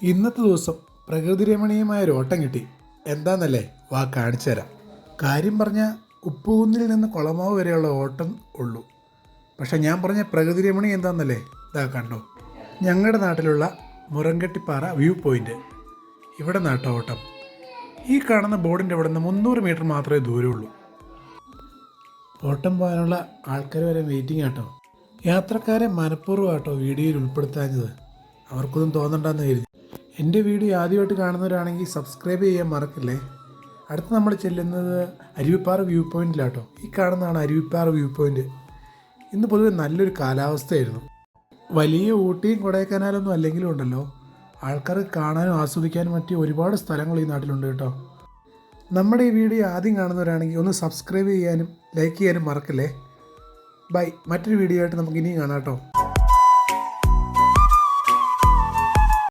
ഇന്നത്തെ ദിവസം പ്രകൃതിരമണീയമായ ഒരു ഓട്ടം കിട്ടി. എന്താണെന്നല്ലേ, വാ കാണിച്ചു തരാം. കാര്യം പറഞ്ഞാൽ ഉപ്പുകുന്നിൽ നിന്ന് കുളമാവ് വരെയുള്ള ഓട്ടം ഉള്ളൂ. പക്ഷേ ഞാൻ പറഞ്ഞ പ്രകൃതിരമണി എന്താണെന്നല്ലേ, ഇതാ കണ്ടോ, ഞങ്ങളുടെ നാട്ടിലുള്ള മുറങ്കട്ടിപ്പാറ വ്യൂ പോയിൻ്റ്. ഇവിടെ നാട്ടോ ഓട്ടം. ഈ കാണുന്ന ബോർഡിൻ്റെ അവിടെ നിന്ന് 300 മീറ്റർ മാത്രമേ ദൂരമുള്ളൂ. ഓട്ടം പോകാനുള്ള ആൾക്കാർ വരെ വെയിറ്റിംഗ് ആട്ടോ. യാത്രക്കാരെ മനഃപൂർവ്വം ആട്ടോ വീഡിയോയിൽ ഉൾപ്പെടുത്താഞ്ഞത്. അവർക്കൊന്നും തോന്നണ്ടെന്ന് കരുതി. എൻ്റെ വീഡിയോ ആദ്യമായിട്ട് കാണുന്നവരാണെങ്കിൽ സബ്സ്ക്രൈബ് ചെയ്യാൻ മറക്കില്ലേ. അടുത്ത് നമ്മൾ ചെല്ലുന്നത് അരുവിപ്പാറ വ്യൂ പോയിൻറ്റിലാട്ടോ. ഈ കാണുന്നതാണ് അരുവിപ്പാറ വ്യൂ പോയിൻറ്റ്. ഇന്ന് പൊതുവെ നല്ലൊരു കാലാവസ്ഥയായിരുന്നു. വലിയ ഊട്ടിയും കൊടൈക്കനാലൊന്നും അല്ലെങ്കിലും ഉണ്ടല്ലോ, ആൾക്കാർക്ക് കാണാനും ആസ്വദിക്കാനും പറ്റിയ ഒരുപാട് സ്ഥലങ്ങൾ ഈ നാട്ടിലുണ്ട് കേട്ടോ. നമ്മുടെ ഈ വീഡിയോ ആദ്യം കാണുന്നവരാണെങ്കിൽ ഒന്ന് സബ്സ്ക്രൈബ് ചെയ്യാനും ലൈക്ക് ചെയ്യാനും മറക്കല്ലേ. ബൈ. മറ്റൊരു വീഡിയോ ആയിട്ട് നമുക്ക് ഇനിയും കാണാം കേട്ടോ.